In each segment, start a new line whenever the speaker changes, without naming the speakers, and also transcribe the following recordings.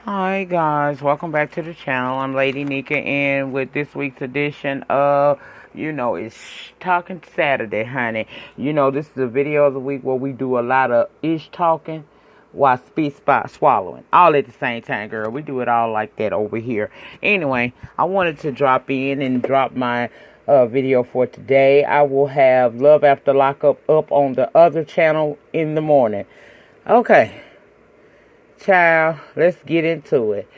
Hi guys, welcome back to the channel. I'm Lady Nyca, and with this week's edition of, it's Talking Saturday, honey. This is a video of the week where we do a lot of talking while spit spot swallowing. All at the same time, girl. We do it all like that over here. Anyway, I wanted to drop in and drop my video for today. I will have Love After Lockup up on the other channel in the morning. Okay. Child, let's get into it.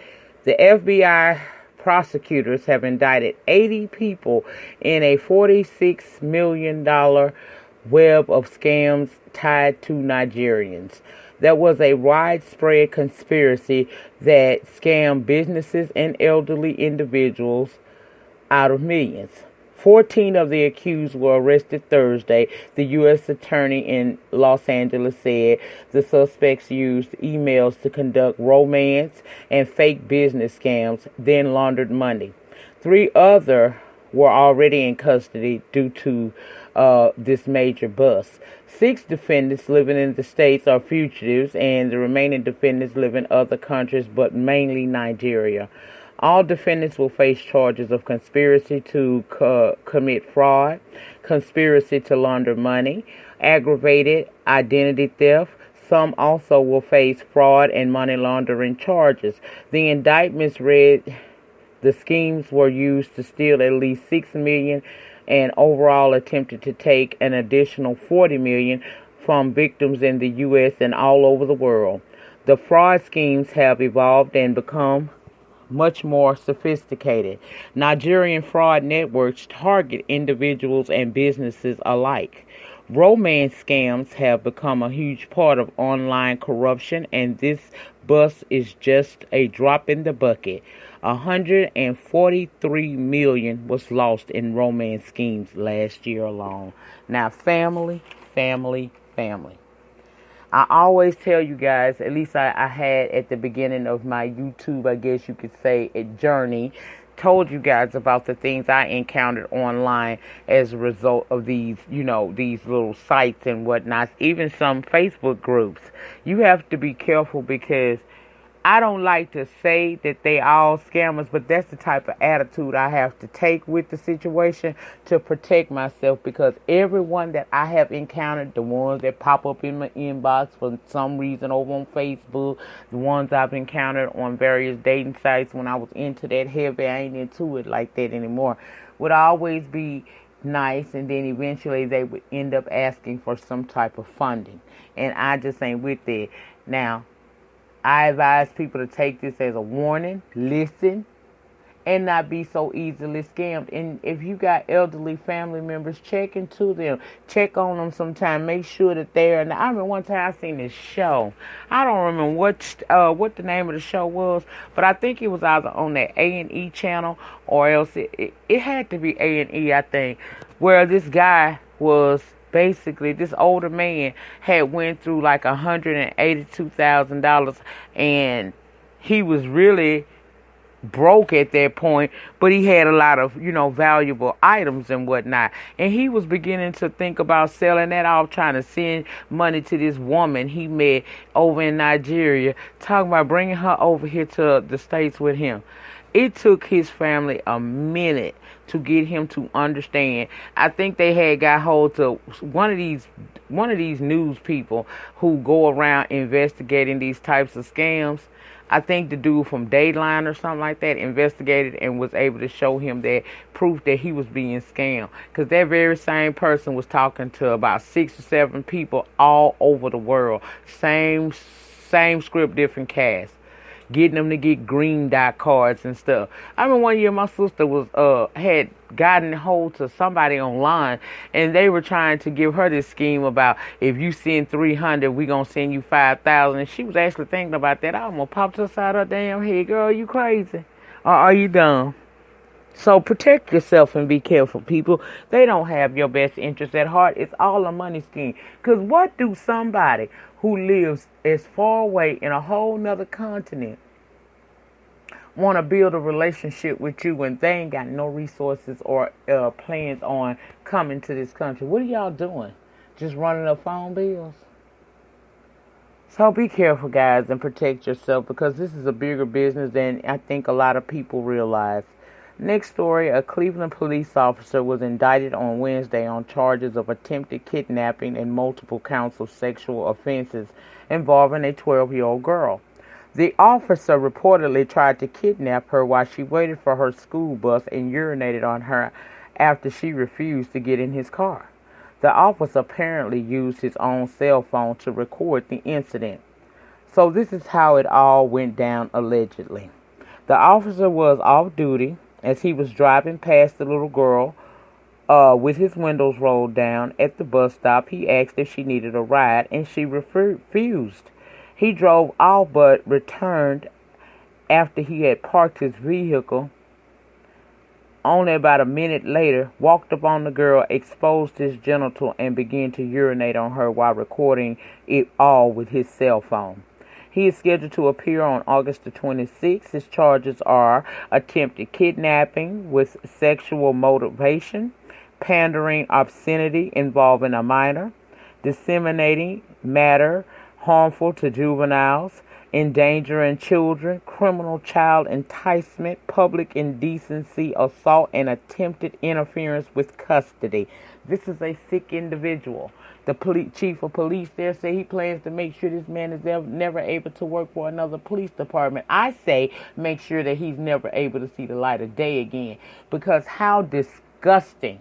The FBI prosecutors have indicted 80 people in a $46 million web of scams tied to Nigerians. There was a widespread conspiracy that scammed businesses and elderly individuals out of millions. 14 of the accused were arrested Thursday. The U.S. attorney in Los Angeles said the suspects used emails to conduct romance and fake business scams, then laundered money. 3 others were already in custody due to this major bust. 6 defendants living in the States are fugitives, and the remaining defendants live in other countries, but mainly Nigeria. All defendants will face charges of conspiracy to commit fraud, conspiracy to launder money, aggravated identity theft. Some also will face fraud and money laundering charges. The indictments read the schemes were used to steal at least $6 million and overall attempted to take an additional $40 million from victims in the U.S. and all over the world. The fraud schemes have evolved and become much more sophisticated. Nigerian fraud networks target individuals and businesses alike. Romance scams have become a huge part of online corruption, and this bust is just a drop in the bucket. $143 million was lost in romance schemes last year alone. Now, family. I always tell you guys, at least I had at the beginning of my YouTube, I guess you could say, a journey, told you guys about the things I encountered online as a result of these, these little sites and whatnot, even some Facebook groups. You have to be careful because I don't like to say that they all scammers, but that's the type of attitude I have to take with the situation to protect myself, because everyone that I have encountered, the ones that pop up in my inbox for some reason over on Facebook, the ones I've encountered on various dating sites when I was into that heavy, I ain't into it like that anymore, would always be nice, and then eventually they would end up asking for some type of funding, and I just ain't with it. Now, I advise people to take this as a warning, listen, and not be so easily scammed. And if you got elderly family members, check into them. Check on them sometime. Make sure that they're. And I remember one time I seen this show. I don't remember what the name of the show was, but I think it was either on that A&E channel or else it had to be A&E, I think, where this guy was. Basically, this older man had went through like $182,000, and he was really broke at that point, but he had a lot of, valuable items and whatnot. And he was beginning to think about selling that off, trying to send money to this woman he met over in Nigeria, talking about bringing her over here to the States with him. It took his family a minute to get him to understand. I think they had got hold to one of these news people who go around investigating these types of scams. I think the dude from Dateline or something like that investigated and was able to show him that proof that he was being scammed. Because that very same person was talking to about 6 or 7 people all over the world. Same script, different cast. Getting them to get green dot cards and stuff. I remember one year my sister was had gotten hold to somebody online, and they were trying to give her this scheme about, if you send 300, we gonna send you 5,000. And she was actually thinking about that. I almost popped upside her damn head. Girl, you crazy? Or are you dumb? So protect yourself and be careful, people. They don't have your best interest at heart. It's all a money scheme. Because what do somebody who lives as far away in a whole nother continent want to build a relationship with you when they ain't got no resources or plans on coming to this country? What are y'all doing? Just running up phone bills? So be careful, guys, and protect yourself because this is a bigger business than I think a lot of people realize. Next story, a Cleveland police officer was indicted on Wednesday on charges of attempted kidnapping and multiple counts of sexual offenses involving a 12-year-old girl. The officer reportedly tried to kidnap her while she waited for her school bus and urinated on her after she refused to get in his car. The officer apparently used his own cell phone to record the incident. So this is how it all went down allegedly. The officer was off duty as he was driving past the little girl with his windows rolled down at the bus stop. He asked if she needed a ride and she refused. He drove off but returned after he had parked his vehicle. Only about a minute later, walked up on the girl, exposed his genital, and began to urinate on her while recording it all with his cell phone. He is scheduled to appear on August the 26th. His charges are attempted kidnapping with sexual motivation, pandering obscenity involving a minor, disseminating matter harmful to juveniles, endangering children, criminal child enticement, public indecency, assault, and attempted interference with custody. This is a sick individual. The chief of police there say he plans to make sure this man is never able to work for another police department. I say make sure that he's never able to see the light of day again, because how disgusting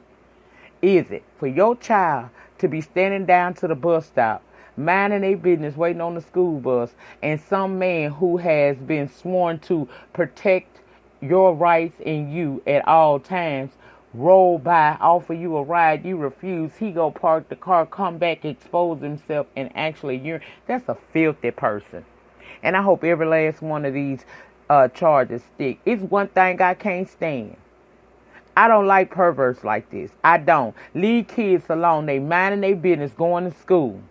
is it for your child to be standing down to the bus stop, minding their business, waiting on the school bus, and some man who has been sworn to protect your rights and you at all times roll by, offer you a ride, you refuse, he go park the car, come back, expose himself, and actually that's a filthy person. And I hope every last one of these charges stick. It's one thing I can't stand. I don't like perverts like this. I don't. Leave kids alone. They minding their business, going to school.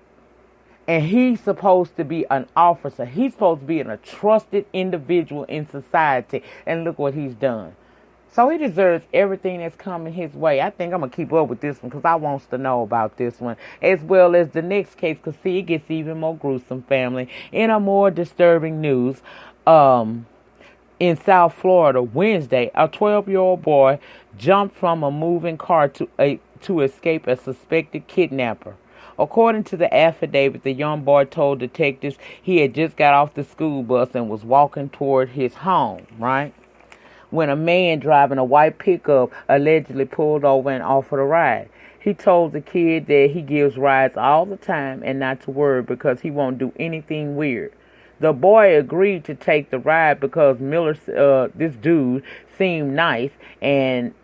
And he's supposed to be an officer. He's supposed to be a trusted individual in society. And look what he's done. So he deserves everything that's coming his way. I think I'm going to keep up with this one because I wants to know about this one. As well as the next case, because see, it gets even more gruesome, family. In a more disturbing news, in South Florida, Wednesday, a 12-year-old boy jumped from a moving car to escape a suspected kidnapper. According to the affidavit, the young boy told detectives he had just got off the school bus and was walking toward his home, right? When a man driving a white pickup allegedly pulled over and offered a ride. He told the kid that he gives rides all the time and not to worry because he won't do anything weird. The boy agreed to take the ride because this dude seemed nice and,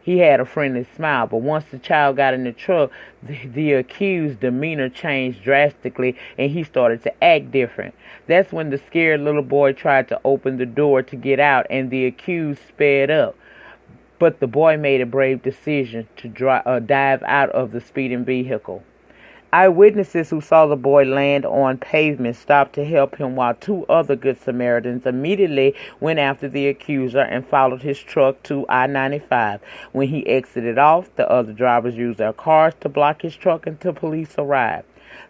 he had a friendly smile. But once the child got in the truck, the accused's demeanor changed drastically and he started to act different. That's when the scared little boy tried to open the door to get out and the accused sped up. But the boy made a brave decision to dive out of the speeding vehicle. Eyewitnesses who saw the boy land on pavement stopped to help him while two other Good Samaritans immediately went after the accuser and followed his truck to I-95. When he exited off, the other drivers used their cars to block his truck until police arrived.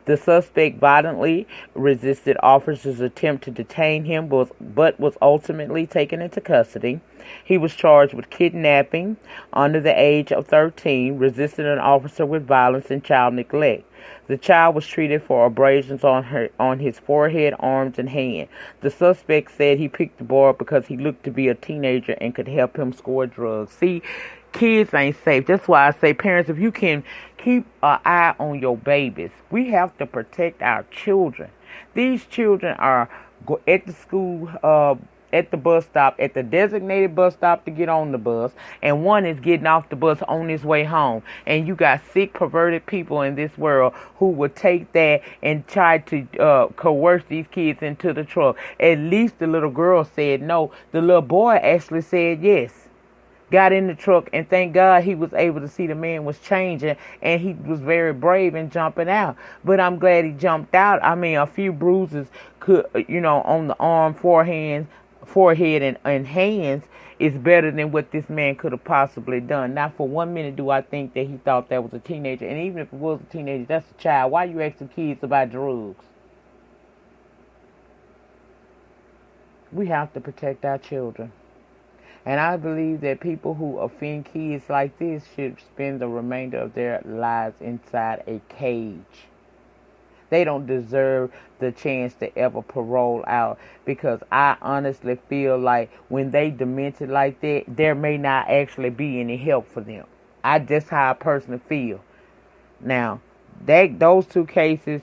The suspect violently resisted officers' attempt to detain him but was ultimately taken into custody. He was charged with kidnapping under the age of 13, resisting an officer with violence, and child neglect. The child was treated for abrasions on his forehead, arms, and hand. The suspect said he picked the boy up because he looked to be a teenager and could help him score drugs. See, kids ain't safe. That's why I say, parents, if you can keep an eye on your babies, we have to protect our children. These children are at the school, at the bus stop, at the designated bus stop to get on the bus, and one is getting off the bus on his way home. And you got sick, perverted people in this world who would take that and try to coerce these kids into the truck. At least the little girl said no. The little boy actually said yes. Got in the truck, and thank God he was able to see the man was changing, and he was very brave in jumping out. But I'm glad he jumped out. I mean, a few bruises could, on the arm, forehead and hands is better than what this man could have possibly done. Not for 1 minute do I think that he thought that was a teenager. And even if it was a teenager, that's a child. Why you asking kids about drugs? We have to protect our children. And I believe that people who offend kids like this should spend the remainder of their lives inside a cage. They don't deserve the chance to ever parole out, because I honestly feel like when they demented like that, there may not actually be any help for them. That's how I personally feel. Now, those two cases,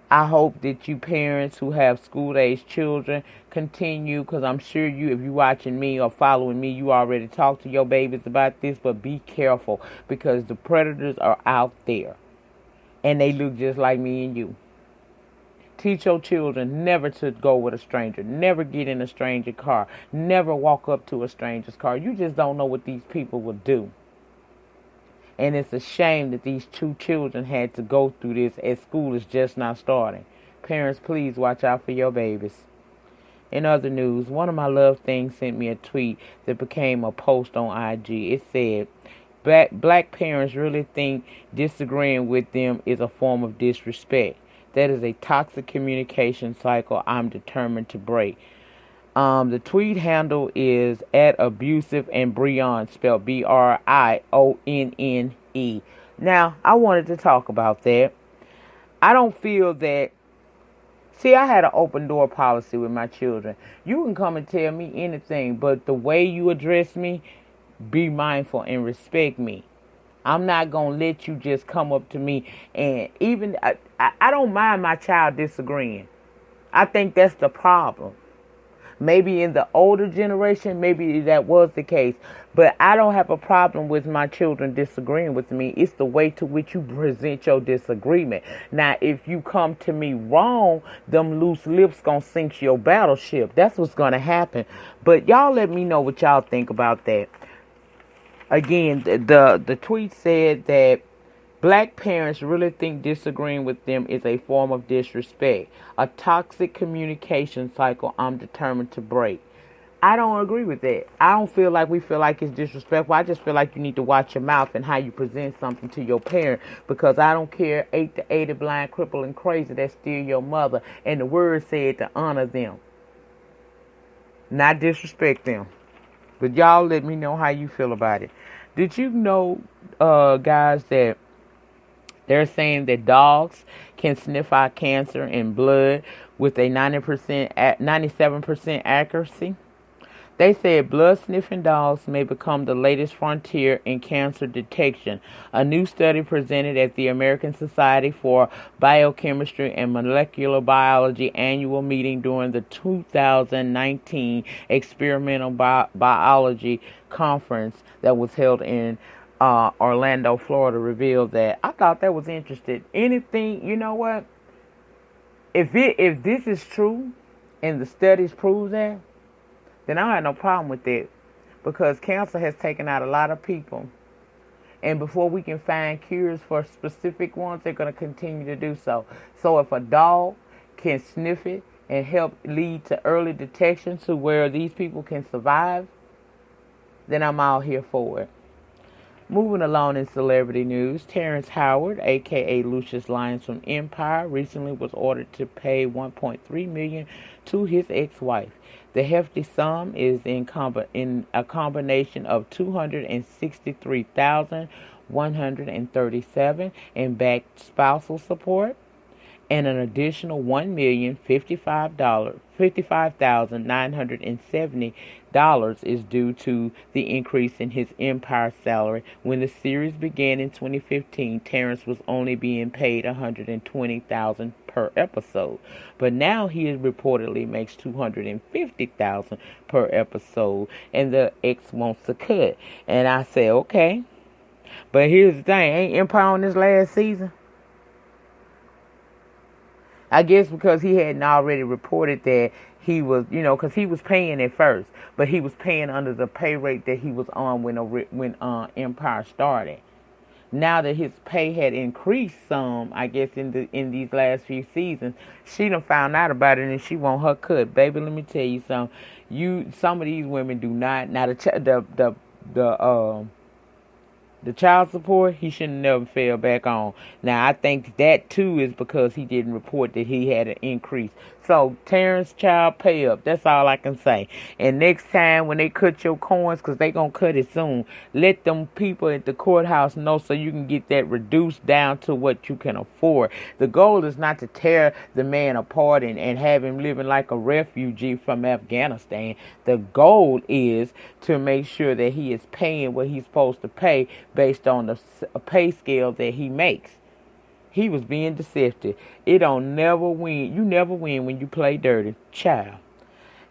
I hope that you parents who have school-age children continue, because I'm sure if you're watching me or following me, you already talked to your babies about this, but be careful, because the predators are out there, and they look just like me and you. Teach your children never to go with a stranger, never get in a stranger's car, never walk up to a stranger's car. You just don't know what these people will do. And it's a shame that these two children had to go through this as school is just not starting. Parents, please watch out for your babies. In other news, one of my love things sent me a tweet that became a post on IG. It said, black parents really think disagreeing with them is a form of disrespect. That is a toxic communication cycle I'm determined to break. The tweet handle is @abusive and Brion, spelled BRIONNE. Now, I wanted to talk about that. I don't feel that. See, I had an open door policy with my children. You can come and tell me anything, but the way you address me, be mindful and respect me. I'm not going to let you just come up to me, and even, I don't mind my child disagreeing. I think that's the problem. Maybe in the older generation, maybe that was the case. But I don't have a problem with my children disagreeing with me. It's the way to which you present your disagreement. Now, if you come to me wrong, them loose lips gonna sink your battleship. That's what's gonna happen. But y'all let me know what y'all think about that. Again, the tweet said that black parents really think disagreeing with them is a form of disrespect, a toxic communication cycle I'm determined to break. I don't agree with that. I don't feel like we feel like it's disrespectful. I just feel like you need to watch your mouth and how you present something to your parent, because I don't care 8 to 80 blind, crippled, and crazy that's still your mother, and the word said to honor them, not disrespect them. But y'all let me know how you feel about it. Did you know, guys, that they're saying that dogs can sniff out cancer in blood with a 97% accuracy? They said blood sniffing dogs may become the latest frontier in cancer detection. A new study presented at the American Society for Biochemistry and Molecular Biology annual meeting during the 2019 Experimental Biology Conference that was held in Orlando, Florida, revealed that. I thought that was interesting. Anything, you know what? If this is true and the studies prove that, then I don't have no problem with it, because cancer has taken out a lot of people. And before we can find cures for specific ones, they're going to continue to do so. So if a dog can sniff it and help lead to early detection to where these people can survive, then I'm all here for it. Moving along in celebrity news, Terrence Howard, a.k.a. Lucius Lyons from Empire, recently was ordered to pay $1.3 million to his ex-wife. The hefty sum is in a combination of $263,137 in back spousal support, and an additional $1,055,970 is due to the increase in his Empire salary. When the series began in 2015, Terrence was only being paid $120,000 per episode, but now he reportedly makes $250,000 per episode, and the ex wants to cut. And I say, okay, but here's the thing: ain't Empire on this last season? I guess because he hadn't already reported that he was, because he was paying at first, but he was paying under the pay rate that he was on when Empire started. Now that his pay had increased some, I guess in these last few seasons, she done found out about it and she want her cut. Baby, let me tell you something. Some of these women do not. Now the child support, he should never fell back on. Now, I think that, too, is because he didn't report that he had an increase. So, Terrence, child, pay up. That's all I can say. And next time when they cut your coins, because they going to cut it soon, let them people at the courthouse know so you can get that reduced down to what you can afford. The goal is not to tear the man apart and have him living like a refugee from Afghanistan. The goal is to make sure that he is paying what he's supposed to pay based on the pay scale that he makes. He was being deceptive. It don't never win. You never win when you play dirty. Child.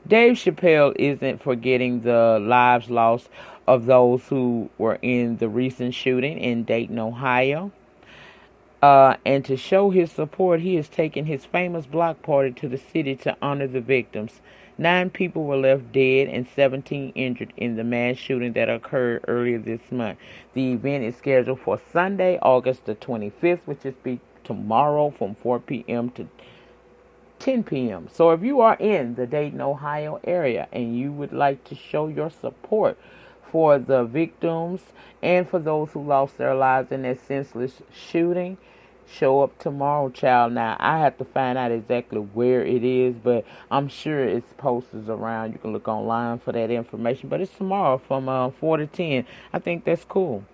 Dave Chappelle isn't forgetting the lives lost of those who were in the recent shooting in Dayton, Ohio. And to show his support, he has taken his famous block party to the city to honor the victims. 9 people were left dead and 17 injured in the mass shooting that occurred earlier this month. The event is scheduled for Sunday, August the 25th, which is tomorrow from 4 p.m. to 10 p.m. So if you are in the Dayton, Ohio area and you would like to show your support for the victims and for those who lost their lives in that senseless shooting, show up tomorrow, child. Now, I have to find out exactly where it is, but I'm sure it's posters around. You can look online for that information. But it's tomorrow from 4 to 10. I think that's cool.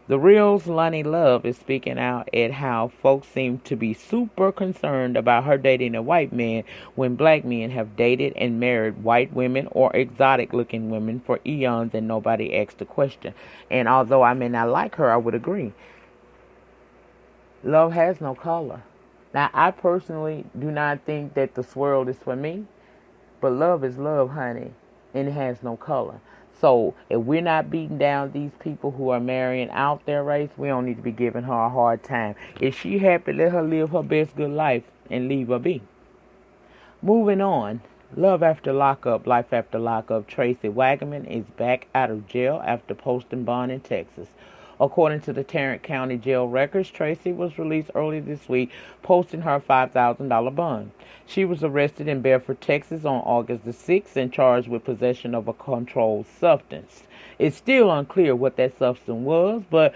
The Real's Lonnie Love is speaking out at how folks seem to be super concerned about her dating a white man when black men have dated and married white women or exotic-looking women for eons and nobody asked a question. And although I may not like her, I would agree. Love has no color. Now, I personally do not think that this world is for me, but love is love, honey, and it has no color. So, if we're not beating down these people who are marrying out their race, we don't need to be giving her a hard time. If she happy, let her live her best good life and leave her be. Moving on. Love after lockup, life after lockup. Tracy Wagaman is back out of jail after posting bond in Texas. According to the Tarrant County Jail records, Tracy was released early this week, posting her $5,000 bond. She was arrested in Bedford, Texas on August the 6th and charged with possession of a controlled substance. It's still unclear what that substance was, but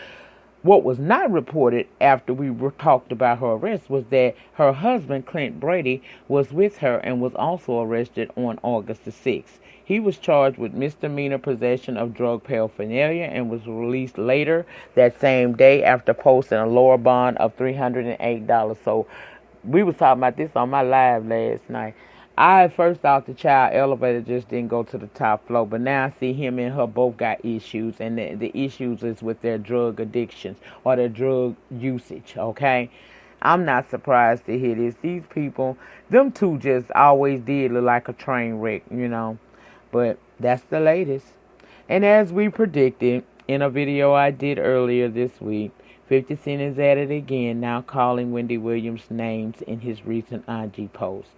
what was not reported after we talked about her arrest was that her husband, Clint Brady, was with her and was also arrested on August the 6th. He was charged with misdemeanor possession of drug paraphernalia and was released later that same day after posting a lower bond of $308. So we was talking about this on my live last night. I at first thought the child elevator just didn't go to the top floor, but now I see him and her both got issues, and the issues is with their drug addictions or their drug usage, okay? I'm not surprised to hear this. These people, them two just always did look like a train wreck, you know. But that's the latest. And as we predicted in a video I did earlier this week, 50 Cent is at it again, now calling Wendy Williams names in his recent IG post.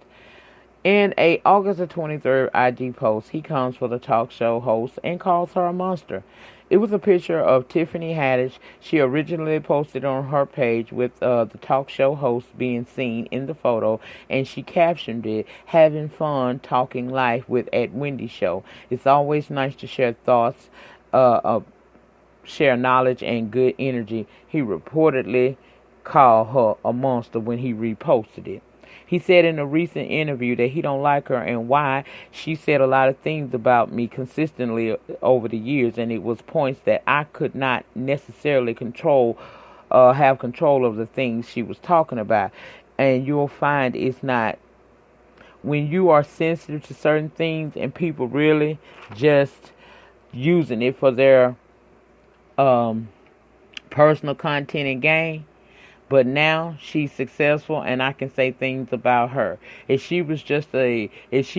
In a August the 23rd IG post, he comes for the talk show host and calls her a monster. It was a picture of Tiffany Haddish. She originally posted on her page with the talk show host being seen in the photo, and she captioned it, "Having fun talking life with at Wendy Show. It's always nice to share thoughts, share knowledge and good energy." He reportedly called her a monster when he reposted it. He said in a recent interview that he don't like her and why. She said a lot of things about me consistently over the years, and it was points that I could not necessarily have control of the things she was talking about. And you'll find it's not, when you are sensitive to certain things and people really just using it for their personal content and gain. But now she's successful, and I can say things about her. If she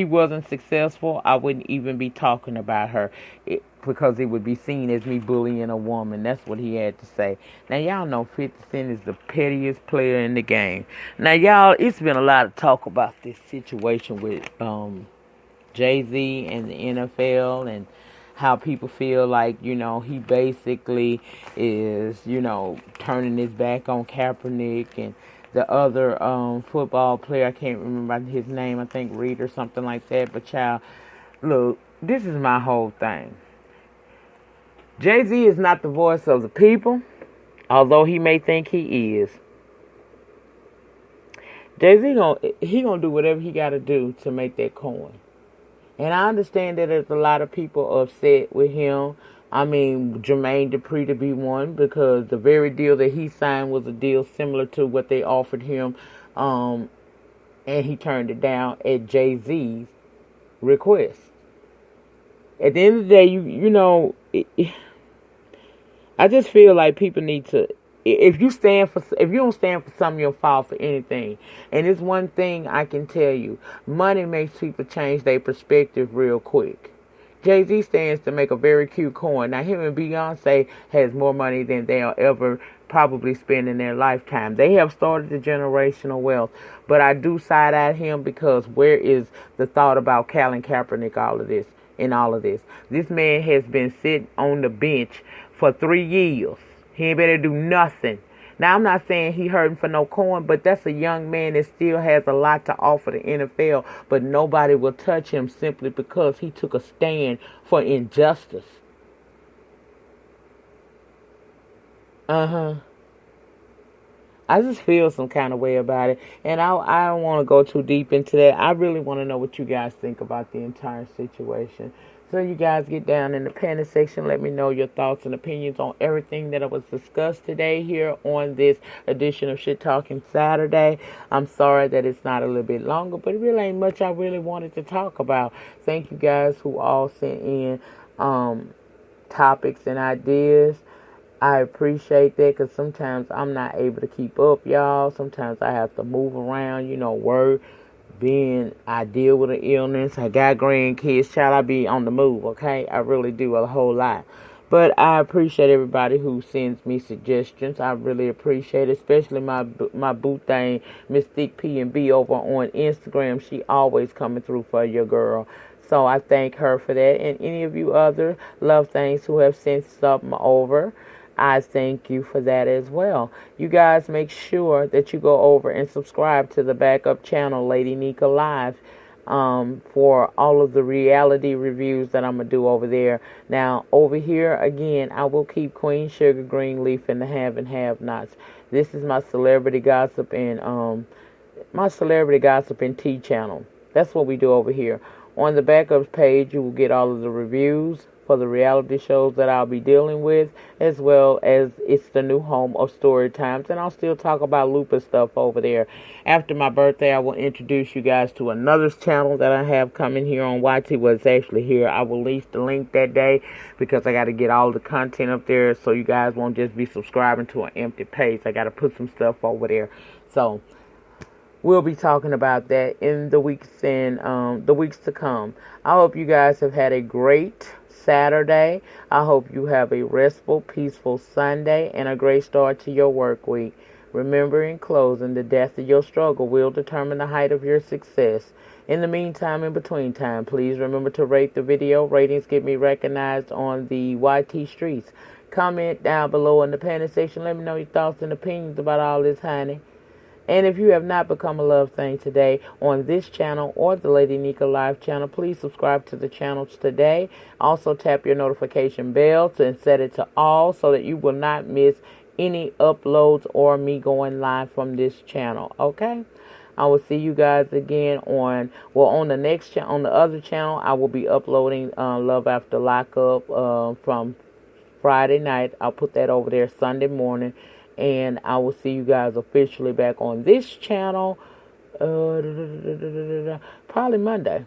wasn't successful, I wouldn't even be talking about her, because it would be seen as me bullying a woman. That's what he had to say. Now, y'all know 50 Cent is the pettiest player in the game. Now, y'all, it's been a lot of talk about this situation with Jay-Z and the NFL and how people feel like, he basically is, turning his back on Kaepernick and the other football player. I can't remember his name. I think Reed or something like that. But child, look, this is my whole thing. Jay-Z is not the voice of the people, although he may think he is. Jay-Z gonna do whatever he gotta do to make that coin. And I understand that there's a lot of people upset with him. I mean, Jermaine Dupri to be one, because the very deal that he signed was a deal similar to what they offered him, and he turned it down at Jay-Z's request. At the end of the day, I just feel like people need to. If you don't stand for something, you'll fall for anything. And it's one thing I can tell you: money makes people change their perspective real quick. Jay-Z stands to make a very cute coin. Now, him and Beyonce has more money than they'll ever probably spend in their lifetime. They have started the generational wealth. But I do side at him, because where is the thought about Colin Kaepernick, in all of this? This man has been sitting on the bench for 3 years. He ain't better do nothing. Now, I'm not saying he hurting for no coin, but that's a young man that still has a lot to offer the NFL, but nobody will touch him simply because he took a stand for injustice. I just feel some kind of way about it, and I don't want to go too deep into that. I really want to know what you guys think about the entire situation. So you guys get down in the comment section. Let me know your thoughts and opinions on everything that was discussed today here on this edition of Shit Talking Saturday. I'm sorry that it's not a little bit longer, but it really ain't much I really wanted to talk about. Thank you guys who all sent in topics and ideas. I appreciate that, because sometimes I'm not able to keep up, y'all. Sometimes I have to move around, work. I deal with an illness. I got grandkids. Child, I be on the move, okay? I really do a whole lot. But I appreciate everybody who sends me suggestions. I really appreciate it, especially my boo thing, Mystique P&B over on Instagram. She always coming through for your girl. So I thank her for that. And any of you other love things who have sent something over, I thank you for that as well. You guys make sure that you go over and subscribe to the backup channel, Lady Nyca Live, for all of the reality reviews that I'm going to do over there. Now, over here, again, I will keep Queen Sugar, Greenleaf, and the Have and Have-Nots. This is my celebrity gossip and tea channel. That's what we do over here. On the backup page, you will get all of the reviews for the reality shows that I'll be dealing with, as well as it's the new home of Story Times, and I'll still talk about lupus stuff over there. After my birthday, I will introduce you guys to another channel that I have coming here on YT. It's actually here. I will leave the link that day, because I got to get all the content up there, so you guys won't just be subscribing to an empty page. I got to put some stuff over there. So we'll be talking about that in the weeks to come. I hope you guys have had a great Saturday. I hope you have a restful, peaceful Sunday and a great start to your work week. Remember, in closing, the depth of your struggle will determine the height of your success. In the meantime, in between time, please remember to rate the video. Ratings get me recognized on the YT streets. Comment down below in the comment section. Let me know your thoughts and opinions about all this, honey. And if you have not become a love thing today on this channel or the Lady Nyca Live channel, please subscribe to the channels today. Also, tap your notification bell and set it to all, so that you will not miss any uploads or me going live from this channel. Okay? I will see you guys again on the next channel. On the other channel, I will be uploading Love After Lockup from Friday night. I'll put that over there Sunday morning. And I will see you guys officially back on this channel probably Monday.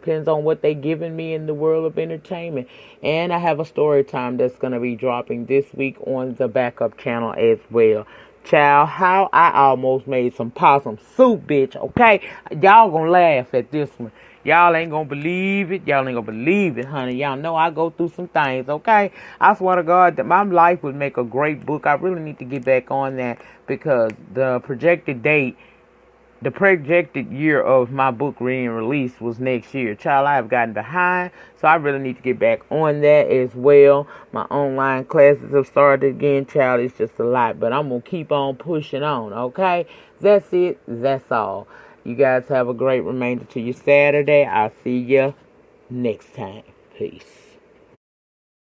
Depends on what they giving me in the world of entertainment. And I have a story time that's going to be dropping this week on the backup channel as well. Child, how I almost made some possum soup, bitch, okay? Y'all gonna laugh at this one. Y'all ain't gonna believe it. Y'all ain't gonna believe it, honey. Y'all know I go through some things, okay? I swear to God that my life would make a great book. I really need to get back on that, because the projected year of my book being released was next year. Child, I have gotten behind, so I really need to get back on that as well. My online classes have started again. Child, it's just a lot, but I'm going to keep on pushing on, okay? That's it. That's all. You guys have a great remainder to your Saturday. I'll see you next time. Peace.